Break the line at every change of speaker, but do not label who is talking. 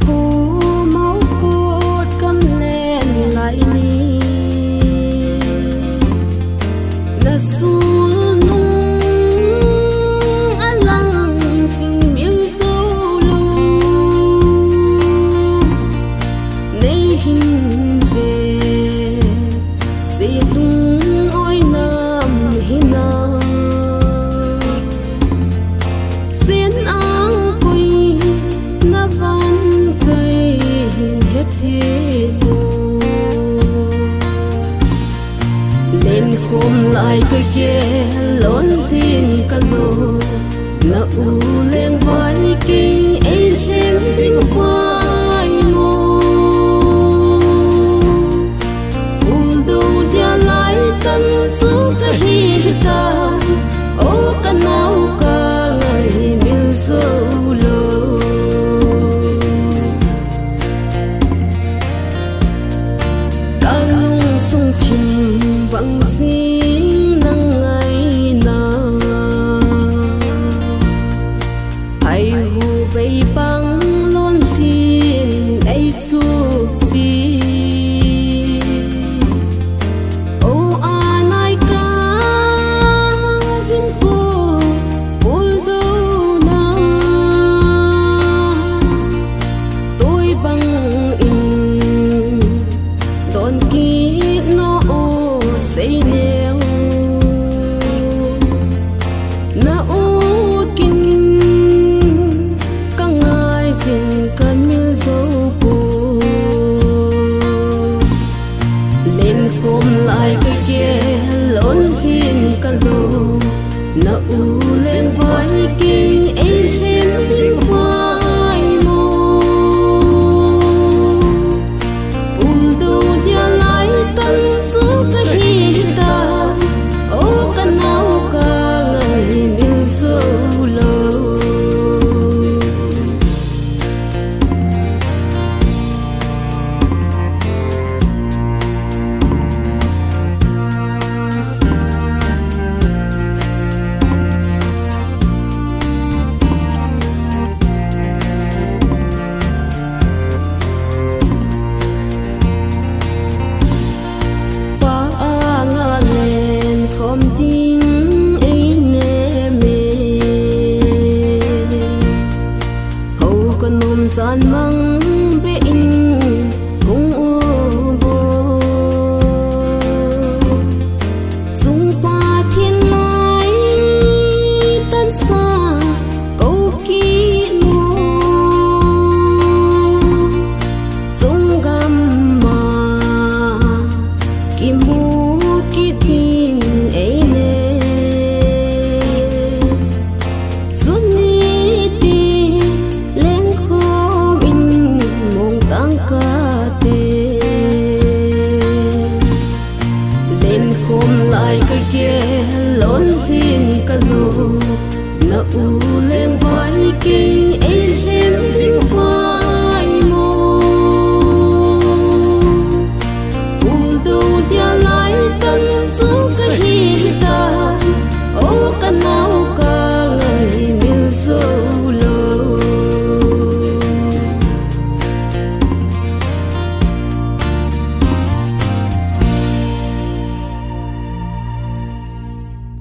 khô máu cốt cắm lên lại đi là xuống nung ăn lăng xin miếng dâu lu nay hình về sẽ tung ôi nam hina xiên áo quỳ na van tay hết thế lên khom lại cái kia lớn tin căn lô na u lên vai kinh ấy thêm linh vai mô u đâu dia lại tân chú cái hita ô căn nào cả ngày miêu dâu lô ta lung sung chim vắng xin nắng ngày nào hay hồ bay băng luôn xin ấy chúc gì ô an ai cả hin phố ôi đâu nào tôi bằng in đón kỹ nó ô say neo na ô kinh các ngài xin cần miêu dấu bù lên khom lại cái kia lớn thiên căn lô na u lên vai kinh ấy thêm linh vai mô u đâu dia lại tân chú cái hita ô căn nào cả ngày miêu dâu lô ba ngà lên khom tiếng ấy nè mê hầu con nôm gian măng